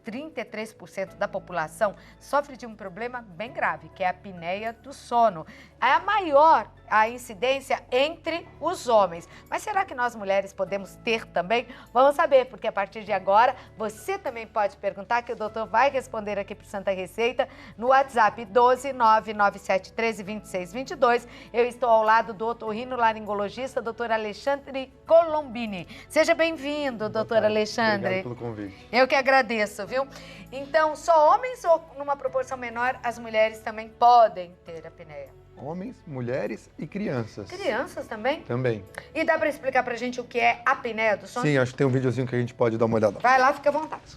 33% da população sofre de um problema bem grave, que é a apneia do sono. É a maior a incidência entre os homens. Mas será que nós mulheres podemos ter também? Vamos saber, porque a partir de agora você também pode perguntar, que o doutor vai responder aqui para o Santa Receita no WhatsApp 12997132622. Eu estou ao lado do otorrinolaringologista, doutor Alexandre Colombini. Seja bem-vindo, doutor Alexandre. Obrigado pelo convite. Eu que agradeço, viu? Então, só homens ou numa proporção menor as mulheres também podem ter apneia? Homens, mulheres e crianças. Crianças também? Também. E dá para explicar pra gente o que é apneia do sono? Sim, acho que tem um videozinho que a gente pode dar uma olhada. Vai lá, fica à vontade.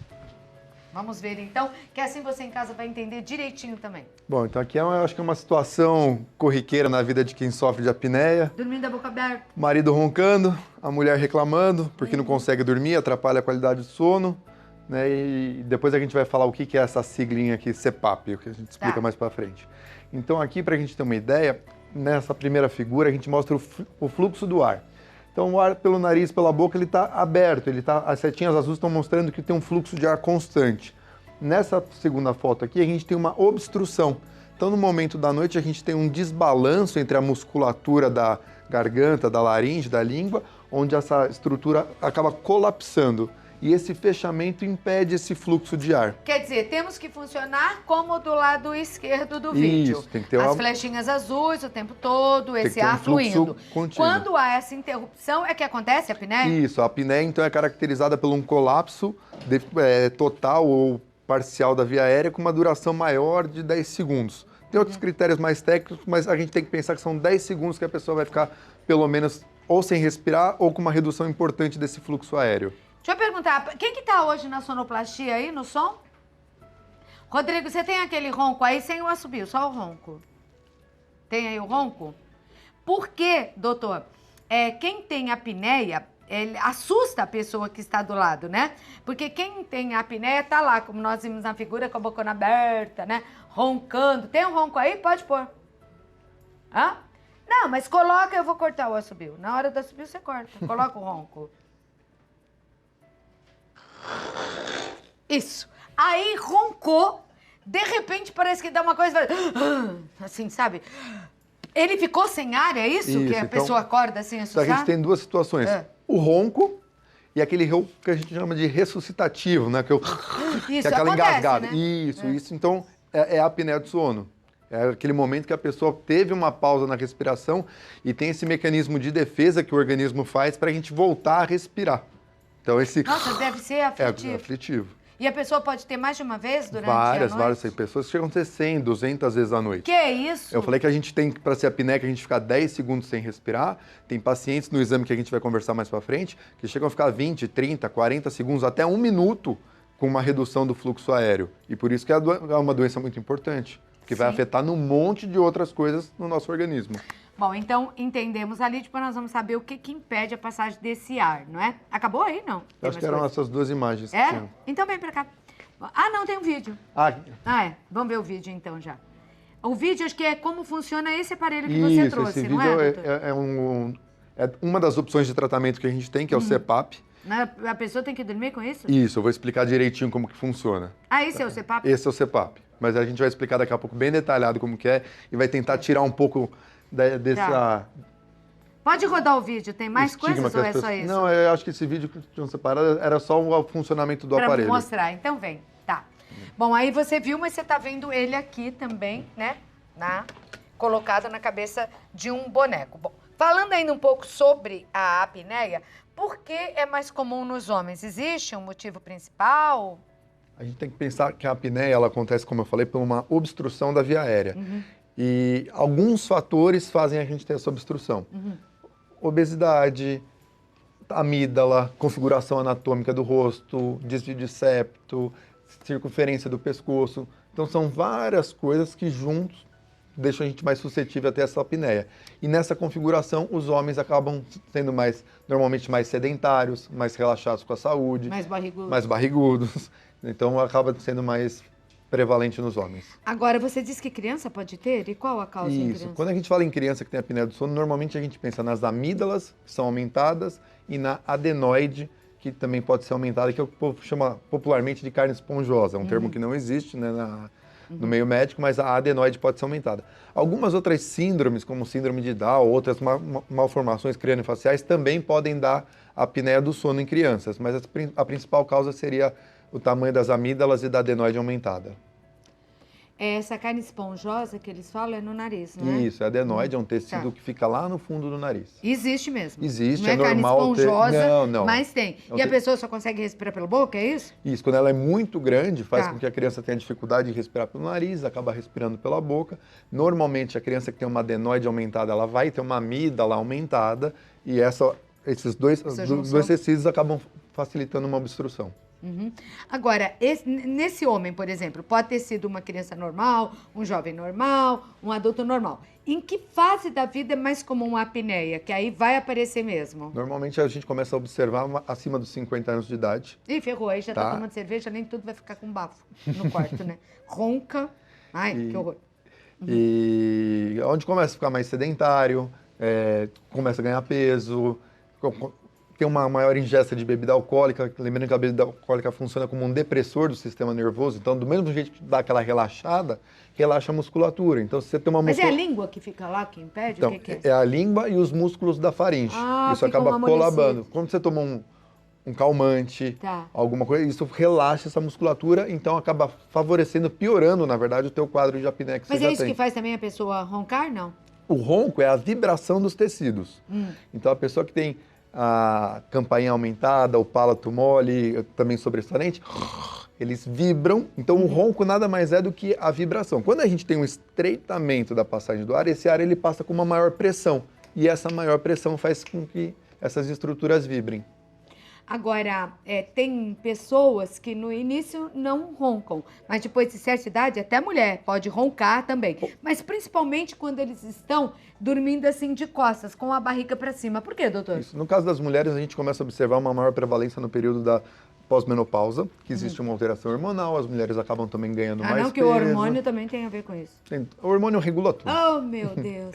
Vamos ver então, que assim você em casa vai entender direitinho também. Bom, então aqui eu acho que é uma situação corriqueira na vida de quem sofre de apneia. Dormindo a boca aberta. O marido roncando, a mulher reclamando porque não consegue dormir, atrapalha a qualidade do sono. Né? E depois a gente vai falar o que é essa siglinha aqui, CPAP, o que a gente explica mais pra frente. Então aqui, para a gente ter uma ideia, nessa primeira figura a gente mostra o fluxo do ar. Então o ar pelo nariz, pela boca, ele está aberto, as setinhas azuis estão mostrando que tem um fluxo de ar constante. Nessa segunda foto aqui a gente tem uma obstrução. Então no momento da noite a gente tem um desbalanço entre a musculatura da garganta, da laringe, da língua, onde essa estrutura acaba colapsando. E esse fechamento impede esse fluxo de ar. Quer dizer, temos que funcionar como do lado esquerdo do vídeo. Isso, tem que ter as flechinhas azuis o tempo todo, esse ar fluindo. Contínuo. Quando há essa interrupção, é que acontece a apneia? Isso, a apneia então é caracterizada por um colapso total ou parcial da via aérea com uma duração maior de 10 segundos. Tem outros critérios mais técnicos, mas a gente tem que pensar que são 10 segundos que a pessoa vai ficar, pelo menos, ou sem respirar ou com uma redução importante desse fluxo aéreo. Deixa eu perguntar, quem que tá hoje na sonoplastia aí, no som? Rodrigo, você tem aquele ronco aí sem o assobio, só o ronco? Tem aí o ronco? Por quê, doutor? Quem tem apneia, ele assusta a pessoa que está do lado, né? Porque quem tem apneia tá lá, como nós vimos na figura, com a bocona aberta, né? Roncando. Tem um ronco aí? Pode pôr. Hã? Não, mas coloca, eu vou cortar o assobio. Na hora do assobio você corta, coloca o ronco. Isso. Aí roncou, de repente parece que dá uma coisa, assim, sabe? Ele ficou sem ar, é isso que a então, pessoa acorda assim, assustada? Então a gente tem duas situações. O ronco e aquele ronco que a gente chama de ressuscitativo, né? Que é aquela engasgada. Né? Isso. Então é a apneia do sono. É aquele momento que a pessoa teve uma pausa na respiração e tem esse mecanismo de defesa que o organismo faz para a gente voltar a respirar. Então Nossa, deve ser aflitivo. É aflitivo. E a pessoa pode ter mais de uma vez durante a noite? Várias pessoas chegam a ter 100, 200 vezes à noite. Que isso? Eu falei que a gente tem, para ser apneia, a gente ficar 10 segundos sem respirar. Tem pacientes no exame que a gente vai conversar mais para frente, que chegam a ficar 20, 30, 40 segundos, até 1 minuto com uma redução do fluxo aéreo. E por isso que é uma doença muito importante, que vai afetar num monte de outras coisas no nosso organismo. Bom, então entendemos ali, depois nós vamos saber o que impede a passagem desse ar, não é? Acabou aí, não? Eu acho que eram essas duas imagens que tinham. Então vem pra cá. Ah, não, tem um vídeo. Vamos ver o vídeo então já. O vídeo acho que é como funciona esse aparelho que você trouxe, esse não vídeo é? É uma das opções de tratamento que a gente tem, que é o CPAP. A pessoa tem que dormir com isso? Isso, eu vou explicar direitinho como que funciona. Ah, esse é o CPAP? Esse é o CPAP. Mas a gente vai explicar daqui a pouco bem detalhado como que é e vai tentar tirar um pouco dessa... Pode rodar o vídeo, tem mais coisas ou é só isso? Não, eu acho que esse vídeo que tinham separado era só o funcionamento do aparelho. Para mostrar, então vem. Tá. Bom, aí você viu, mas você tá vendo ele aqui também, né? Colocado na cabeça de um boneco. Bom, falando ainda um pouco sobre a apneia, por que é mais comum nos homens? Existe um motivo principal? A gente tem que pensar que a apneia, ela acontece, como eu falei, por uma obstrução da via aérea. E alguns fatores fazem a gente ter essa obstrução. Obesidade, amígdala, configuração anatômica do rosto, desvio de septo, circunferência do pescoço. Então são várias coisas que juntos deixam a gente mais suscetível a ter essa apneia. E nessa configuração, os homens acabam sendo normalmente mais sedentários, mais relaxados com a saúde. Mais barrigudos. Então acaba sendo mais prevalente nos homens. Agora, você disse que criança pode ter? E qual a causa em criança? Quando a gente fala em criança que tem apneia do sono, normalmente a gente pensa nas amígdalas, que são aumentadas, e na adenoide, que também pode ser aumentada, que é o que o povo chama popularmente de carne esponjosa. É um termo que não existe, né, no meio médico, mas a adenoide pode ser aumentada. Algumas outras síndromes, como síndrome de Down, outras malformações craniofaciais, também podem dar apneia do sono em crianças, mas a principal causa seria o tamanho das amígdalas e da adenoide aumentada. Essa carne esponjosa que eles falam é no nariz, não é? Isso, a adenoide é um tecido Tá. que fica lá no fundo do nariz. Existe mesmo. Existe, não é normal carne esponjosa, ter... Não. mas tem. Não E a tem- pessoa só consegue respirar pela boca, é isso? Isso, quando ela é muito grande, faz Tá. com que a criança tenha dificuldade de respirar pelo nariz, acaba respirando pela boca. Normalmente, a criança que tem uma adenoide aumentada, ela vai ter uma amígdala aumentada e esses dois junção. tecidos acabam facilitando uma obstrução. Uhum. Agora, nesse homem, por exemplo, pode ter sido uma criança normal, um jovem normal, um adulto normal. Em que fase da vida é mais comum a apneia? Que aí vai aparecer mesmo. Normalmente, a gente começa a observar acima dos 50 anos de idade. Ih, ferrou, aí já tá Tá. tomando cerveja, nem tudo vai ficar com bafo no quarto, né? Ronca. Ai, que horror. E onde começa a ficar mais sedentário, começa a ganhar peso, tem uma maior ingesta de bebida alcoólica. Lembrando que a bebida alcoólica funciona como um depressor do sistema nervoso, então do mesmo jeito que dá aquela relaxada, relaxa a musculatura. Então se você tem uma Mas é a musculatura... língua que fica lá, que impede? Então, O que é? é a língua e os músculos da faringe. Ah, Isso ficam acaba colabando. amolecidos. Quando você toma um calmante, Tá. alguma coisa, isso relaxa essa musculatura, então acaba favorecendo, piorando, na verdade, o teu quadro de apneia que Mas você é já isso tem. que faz também a pessoa roncar, não? O ronco é a vibração dos tecidos. Então, a pessoa que tem a campainha aumentada, o palato mole, também sobressalente, eles vibram. Então, o ronco nada mais é do que a vibração. Quando a gente tem um estreitamento da passagem do ar, esse ar ele passa com uma maior pressão. E essa maior pressão faz com que essas estruturas vibrem. Agora, tem pessoas que no início não roncam, mas depois de certa idade, até mulher pode roncar também. Mas principalmente quando eles estão dormindo assim de costas, com a barriga para cima. Por quê, doutor? Isso. No caso das mulheres, a gente começa a observar uma maior prevalência no período da pós-menopausa, que existe uma alteração hormonal, as mulheres acabam também ganhando mais não, que peso. o hormônio também tem a ver com isso. O hormônio regula tudo. Oh, meu Deus.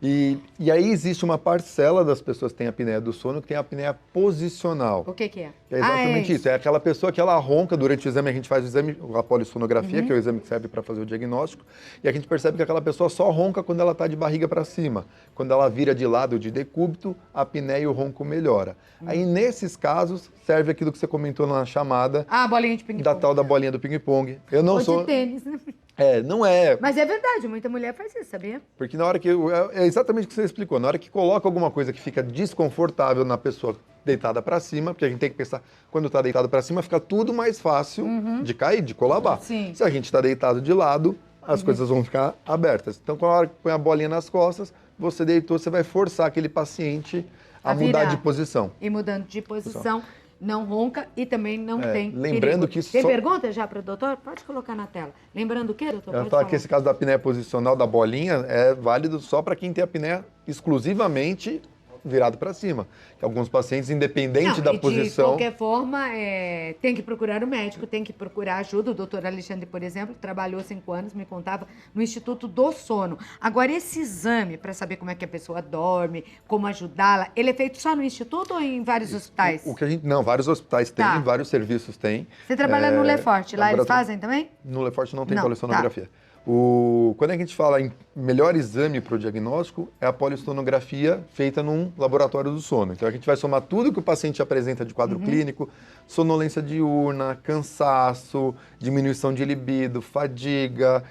E aí existe uma parcela das pessoas que têm apneia do sono que tem apneia posicional. O que é? É exatamente isso. É aquela pessoa que ela ronca durante o exame, a gente faz o exame, a polissonografia, que é o exame que serve para fazer o diagnóstico, e a gente percebe que aquela pessoa só ronca quando ela está de barriga para cima. Quando ela vira de lado de decúbito, a apneia e o ronco melhora. Aí nesses casos, serve aquilo que você comentou na chamada Ah, bolinha de ping-pong. da tal da bolinha do ping-pong. Eu não Ou sou... de tênis, né? Não é. Mas é verdade, muita mulher faz isso, sabia? Porque na hora que... É exatamente o que você explicou. Na hora que coloca alguma coisa que fica desconfortável na pessoa deitada para cima, porque a gente tem que pensar, quando está deitado para cima, fica tudo mais fácil de cair, de colabar. Sim. Se a gente está deitado de lado, as coisas vão ficar abertas. Então, quando a hora que põe a bolinha nas costas, você deitou, você vai forçar aquele paciente a mudar virar. de posição. E mudando de posição, não ronca e também não tem lembrando perigo. que Tem só- pergunta já para o doutor? Pode colocar na tela. Lembrando o quê, doutor? Eu ia Pode falar falar. que esse caso da apneia posicional da bolinha é válido só para quem tem apneia exclusivamente virado para cima. Que alguns pacientes, independente Não, da e posição... de qualquer forma, tem que procurar o médico, tem que procurar ajuda. O doutor Alexandre, por exemplo, trabalhou 5 anos, me contava, no Instituto do Sono. Agora, esse exame, para saber como é que a pessoa dorme, como ajudá-la, ele é feito só no Instituto ou em vários hospitais? O que a gente... Não, vários hospitais têm, Tá. vários serviços têm. Você trabalha no Leforte, lá eles laboratório- fazem também? No Lefort não tem Não, polissonografia. Quando a gente fala em melhor exame para o diagnóstico, é a polissonografia feita num laboratório do sono. Então a gente vai somar tudo que o paciente apresenta de quadro clínico, sonolência diurna, cansaço, diminuição de libido, fadiga,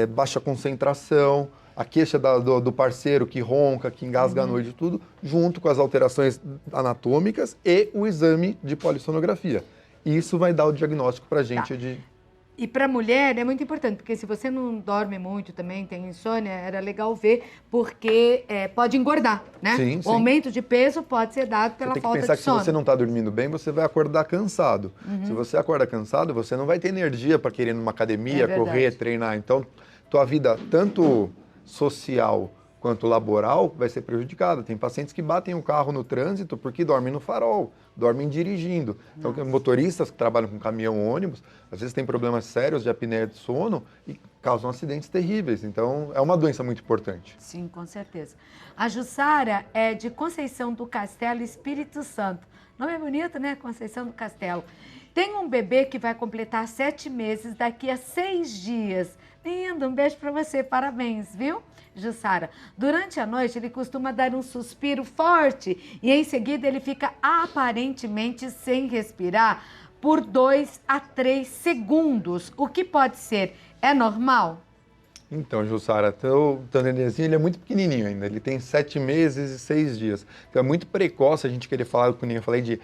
baixa concentração, a queixa do parceiro que ronca, que engasga à noite, tudo, junto com as alterações anatômicas e o exame de polissonografia. Isso vai dar o diagnóstico para a gente de... E para mulher é muito importante, porque se você não dorme muito também, tem insônia, era legal ver, porque pode engordar, né? Sim, o sim. aumento de peso pode ser dado pela Você tem que falta pensar de que sono. se você não está dormindo bem, você vai acordar cansado. Se você acorda cansado, você não vai ter energia para querer ir numa academia, É verdade. correr, treinar. Então, tua vida, tanto social quanto laboral vai ser prejudicada. Tem pacientes que batem o carro no trânsito porque dormem no farol, dormem dirigindo. Então, motoristas que trabalham com caminhão ou ônibus, às vezes têm problemas sérios de apneia de sono e causam acidentes terríveis. Então, é uma doença muito importante. Sim, com certeza. A Jussara é de Conceição do Castelo, Espírito Santo. Nome é bonito, né? Conceição do Castelo. Tem um bebê que vai completar 7 meses daqui a 6 dias. Lindo, um beijo para você, parabéns, viu, Jussara? Durante a noite ele costuma dar um suspiro forte e em seguida ele fica aparentemente sem respirar por 2 a 3 segundos. O que pode ser? É normal? Então, Jussara, o nenenzinho ele é muito pequenininho ainda, ele tem 7 meses e 6 dias. Então é muito precoce a gente querer falar, como eu falei, de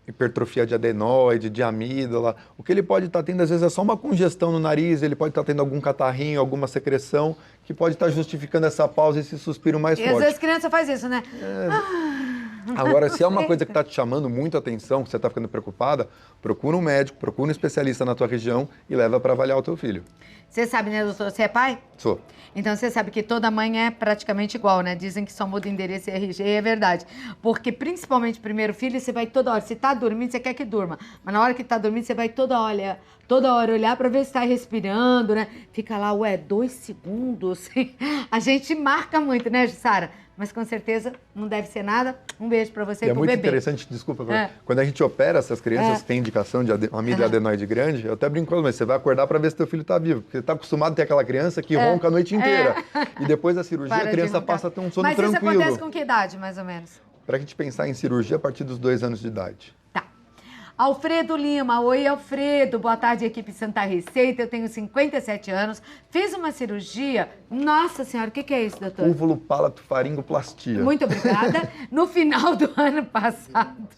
hipertrofia de adenoide, de amígdala. O que ele pode estar tendo, às vezes, é só uma congestão no nariz, ele pode estar tendo algum catarrinho, alguma secreção, que pode estar justificando essa pausa, esse suspiro mais forte. E às vezes criança faz isso, né? Agora, se é uma coisa que está te chamando muito a atenção, que você está ficando preocupada, procura um médico, procura um especialista na tua região e leva para avaliar o teu filho. Você sabe, né, doutor? Você é pai? Sou. Então você sabe que toda mãe é praticamente igual, né? Dizem que só muda endereço e RG e é verdade. Porque principalmente o primeiro filho, você vai toda hora. Se tá dormindo, você quer que durma. Mas na hora que tá dormindo, você vai toda hora olhar pra ver se tá respirando, né? Fica lá, 2 segundos. A gente marca muito, né, Jussara? Mas com certeza não deve ser nada. Um beijo pra você e pro muito bebê. Interessante, desculpa, quando a gente opera essas crianças que têm indicação de amígdala adenoide grande, eu até brinco, mas você vai acordar para ver se teu filho tá vivo, porque você tá acostumado a ter aquela criança que ronca a noite inteira. E depois da cirurgia, a criança passa a ter um sono tranquilo. Mas isso acontece com que idade, mais ou menos? Pra gente pensar em cirurgia a partir dos 2 anos de idade. Tá. Alfredo Lima, oi Alfredo, boa tarde equipe Santa Receita, eu tenho 57 anos, fiz uma cirurgia, nossa senhora, o que é isso, doutor? Úvulo palato faringoplastia. Muito obrigada, no final do ano passado,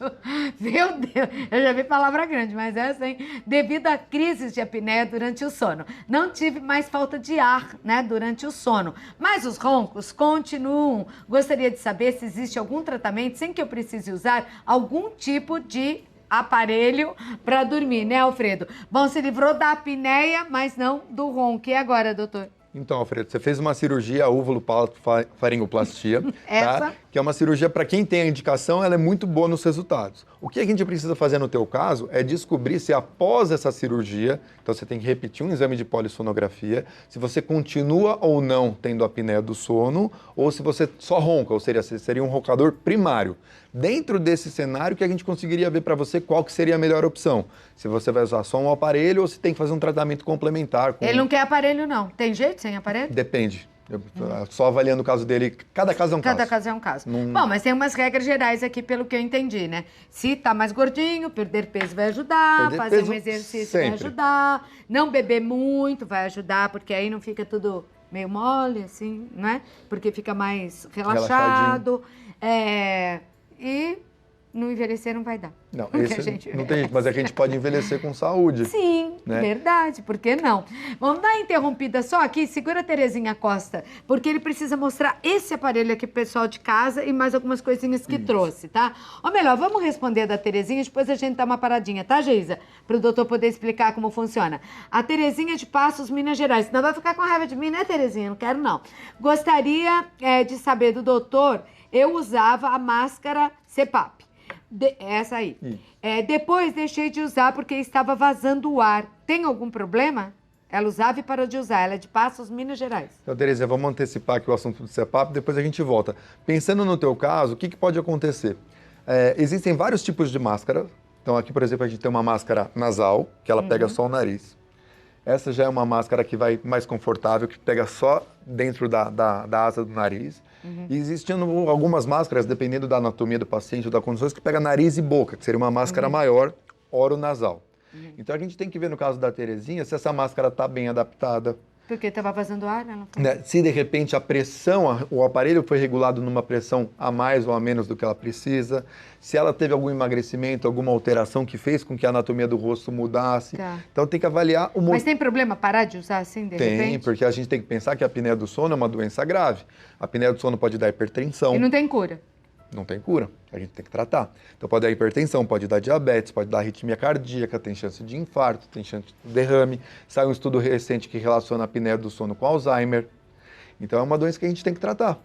meu Deus, eu já vi palavra grande, mas essa, hein? Devido a crises de apneia durante o sono, não tive mais falta de ar, né, durante o sono, mas os roncos continuam, gostaria de saber se existe algum tratamento sem que eu precise usar algum tipo de aparelho para dormir, né, Alfredo? Bom, se livrou da apneia, mas não do ronco. E agora, doutor? Então, Alfredo, você fez uma cirurgia úvulo palato faringoplastia, tá? Que é uma cirurgia, para quem tem a indicação, ela é muito boa nos resultados. O que a gente precisa fazer no teu caso é descobrir se após essa cirurgia, então você tem que repetir um exame de polissonografia, se você continua ou não tendo apneia do sono, ou se você só ronca, ou seja, você seria um roncador primário. Dentro desse cenário que a gente conseguiria ver para você qual que seria a melhor opção. Se você vai usar só um aparelho ou se tem que fazer um tratamento complementar. Ele não quer aparelho, não. Tem jeito sem aparelho? Depende. Só avaliando o caso dele, cada caso é um caso. Cada caso é um caso. Bom, mas tem umas regras gerais aqui, pelo que eu entendi, né? Se tá mais gordinho, perder peso vai ajudar, fazer um exercício vai ajudar, não beber muito vai ajudar, porque aí não fica tudo meio mole, assim, né? Porque fica mais relaxado. E não envelhecer não vai dar. Não, esse não tem jeito, mas a gente pode envelhecer com saúde. Sim, né? Verdade, por que não? Vamos dar uma interrompida só aqui, segura a Terezinha Costa, porque ele precisa mostrar esse aparelho aqui pro pessoal de casa e mais algumas coisinhas que trouxe, tá? Ou melhor, vamos responder da Terezinha, depois a gente dá uma paradinha, tá, Geisa? Para o doutor poder explicar como funciona. A Terezinha de Passos, Minas Gerais. Senão vai ficar com raiva de mim, né, Terezinha? Não quero, não. Gostaria de saber do doutor, eu usava a máscara CPAP. Essa aí. Depois deixei de usar porque estava vazando o ar. Tem algum problema? Ela usava e parou de usar. Ela é de Passos, Minas Gerais. Então, Tereza, vamos antecipar aqui o assunto do CPAP, depois a gente volta. Pensando no teu caso, o que pode acontecer? Existem vários tipos de máscara. Então, aqui, por exemplo, a gente tem uma máscara nasal, que ela pega só o nariz. Essa já é uma máscara que vai mais confortável, que pega só dentro da asa do nariz. E existindo algumas máscaras, dependendo da anatomia do paciente ou da condições, que pega nariz e boca, que seria uma máscara maior, oronasal. Então a gente tem que ver no caso da Terezinha se essa máscara está bem adaptada. Porque estava vazando ar, né? Se de repente a pressão, o aparelho foi regulado numa pressão a mais ou a menos do que ela precisa, se ela teve algum emagrecimento, alguma alteração que fez com que a anatomia do rosto mudasse. Então tem que avaliar o... Mas tem problema parar de usar assim, de repente? Tem, porque a gente tem que pensar que a apneia do sono é uma doença grave. A apneia do sono pode dar hipertensão. E não tem cura? Não tem cura, a gente tem que tratar. Então pode dar hipertensão, pode dar diabetes, pode dar arritmia cardíaca, tem chance de infarto, tem chance de derrame. Saiu um estudo recente que relaciona a apneia do sono com Alzheimer. Então é uma doença que a gente tem que tratar.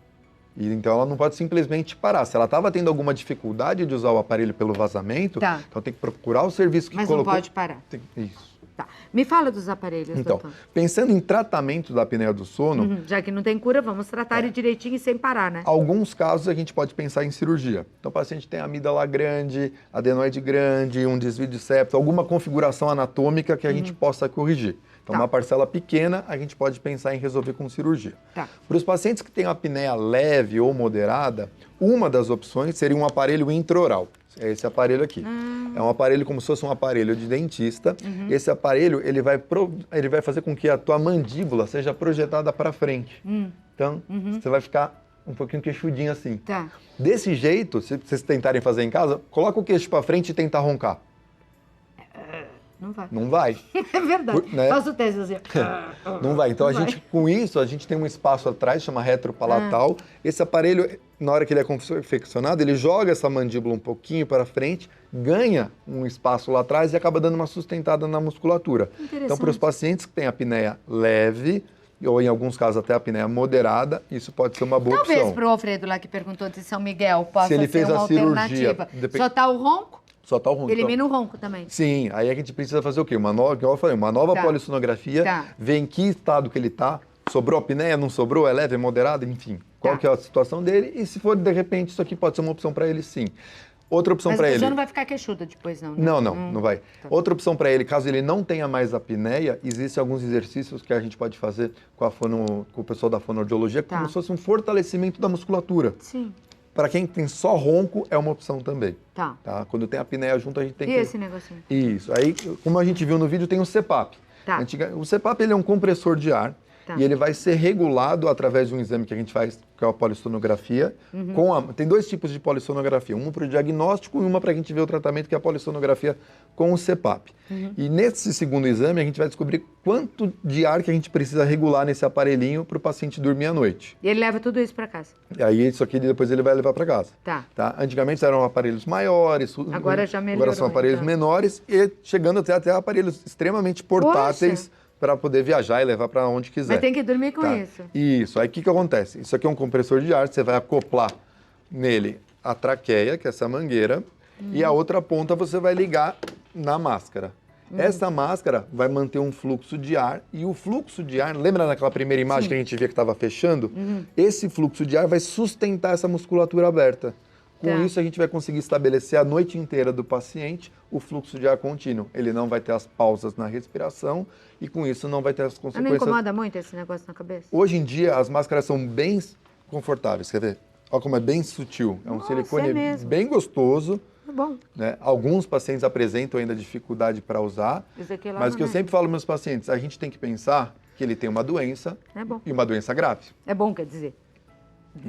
E, então ela não pode simplesmente parar. Se ela estava tendo alguma dificuldade de usar o aparelho pelo vazamento, Tá. então tem que procurar o serviço que Mas colocou. não pode parar. Isso. Tá. Me fala dos aparelhos, Então, doutor. pensando em tratamento da apneia do sono, Já que não tem cura, vamos tratar ele direitinho e sem parar, né? alguns casos a gente pode pensar em cirurgia. Então, o paciente tem amígdala grande, adenoide grande, um desvio de septo, alguma configuração anatômica que a gente possa corrigir. Então, Tá. uma parcela pequena, a gente pode pensar em resolver com cirurgia. Tá. Para os pacientes que têm apneia leve ou moderada, uma das opções seria um aparelho intraoral. É esse aparelho aqui. É um aparelho como se fosse um aparelho de dentista. Esse aparelho, ele vai fazer com que a tua mandíbula seja projetada para frente. Então, você vai ficar um pouquinho queixudinho assim. Tá. Desse jeito, se vocês tentarem fazer em casa, coloca o queixo para frente e tentar roncar. Não vai. Não vai. É verdade. Né? Faça o teste assim. Não vai. Então, Não vai. com isso, a gente tem um espaço atrás, chama retropalatal. Esse aparelho, na hora que ele é confeccionado, ele joga essa mandíbula um pouquinho para frente, ganha um espaço lá atrás e acaba dando uma sustentada na musculatura. Então, para os pacientes que têm apneia leve, ou em alguns casos até apneia moderada, isso pode ser uma boa Talvez opção. para o Alfredo lá que perguntou de São Miguel possa Se ele ser fez uma a cirurgia, alternativa. depende- Só tá o ronco? Só tá o ronco. Elimina o ronco também. Sim, aí a gente precisa fazer o quê? Uma nova, igual eu falei, uma nova Tá. polissonografia, Tá. ver em que estado que ele está, sobrou apneia, não sobrou, é leve, é moderado, enfim. Qual Tá. que é a situação dele e se for, de repente, isso aqui pode ser uma opção para ele, sim. Outra opção Mas a para ele... pessoa não vai ficar queixuda depois, não, né? Não vai. Outra opção para ele, caso ele não tenha mais apneia, existem alguns exercícios que a gente pode fazer com o pessoal da fonoaudiologia, Tá. como se fosse um fortalecimento da musculatura. Sim. Para quem tem só ronco, é uma opção também. Tá. Tá? Quando tem apneia junto, a gente tem E que... esse negocinho? Isso. Aí, como a gente viu no vídeo, tem o CPAP. Tá. O CPAP ele é um compressor de ar Tá. e ele vai ser regulado através de um exame que a gente faz, que é a polissonografia. Tem dois tipos de polissonografia, uma para o diagnóstico e uma para a gente ver o tratamento, que é a polissonografia com o CPAP. E nesse segundo exame, a gente vai descobrir quanto de ar que a gente precisa regular nesse aparelhinho para o paciente dormir à noite. E ele leva tudo isso para casa? E aí, isso aqui depois ele vai levar para casa. Tá. Antigamente eram aparelhos maiores, Agora já melhorou, agora são aparelhos então. menores e chegando até aparelhos extremamente portáteis para poder viajar e levar para onde quiser. Mas tem que dormir com Tá? isso. Isso. Aí o que acontece? Isso aqui é um compressor de ar, você vai acoplar nele a traqueia, que é essa mangueira, e a outra ponta você vai ligar na máscara. Essa máscara vai manter um fluxo de ar e o fluxo de ar, lembra naquela primeira imagem que a gente via que estava fechando? Esse fluxo de ar vai sustentar essa musculatura aberta. Com Tá. isso, a gente vai conseguir estabelecer a noite inteira do paciente o fluxo de ar contínuo. Ele não vai ter as pausas na respiração e, com isso, não vai ter as Mas não consequências. incomoda muito esse negócio na cabeça? Hoje em dia, as máscaras são bem confortáveis. Quer ver? Olha como é bem sutil. É um Nossa, silicone é mesmo. bem gostoso. Tá bom. Né? Alguns pacientes apresentam ainda dificuldade para usar. Esse aqui lá Mas o não que eu é. sempre falo para meus pacientes, a gente tem que pensar que ele tem uma doença É bom. e uma doença grave. É bom, quer dizer.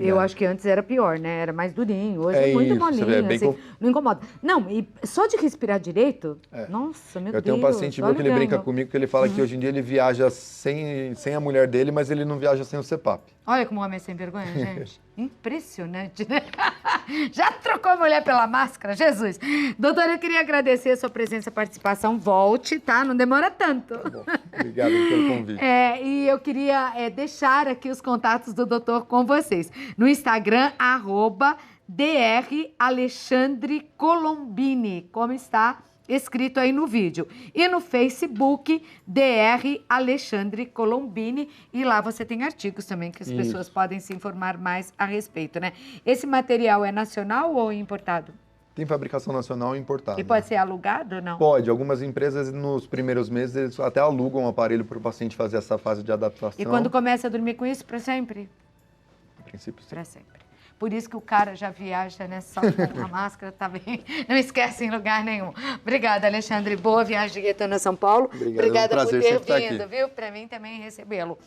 Eu acho que antes era pior, né? Era mais durinho. Hoje é, É muito isso, você molinho, vê, é bem assim. Não incomoda. Não, e só de respirar direito, nossa, meu Deus. Eu tenho um paciente meu olha que o ele brinca ganho. comigo, que ele fala que hoje em dia ele viaja sem a mulher dele, mas ele não viaja sem o CPAP. Olha como o homem é sem vergonha, gente. Impressionante, né? Já trocou a mulher pela máscara? Jesus. Doutora, eu queria agradecer a sua presença e participação. Volte, tá? Não demora tanto. Bom, obrigado pelo convite. E eu queria deixar aqui os contatos do doutor com vocês. No Instagram, @Dr. Alexandre Colombini, como está escrito aí no vídeo. E no Facebook, Dr. Alexandre Colombini. E lá você tem artigos também que as Isso. pessoas podem se informar mais a respeito, né? Esse material é nacional ou importado? Tem fabricação nacional e importada. E pode ser alugado ou não? Pode. Algumas empresas, nos primeiros meses, eles até alugam um aparelho para o paciente fazer essa fase de adaptação. E quando começa a dormir com isso, para sempre? A princípio, sim. Para sempre. Por isso que o cara já viaja, né? Só com a máscara, tá bem? Não esquece em lugar nenhum. Obrigada, Alexandre. Boa viagem de retorno a São Paulo. Obrigado, é um Obrigada por prazer ter sempre estar vindo, aqui. viu? Para mim também recebê-lo.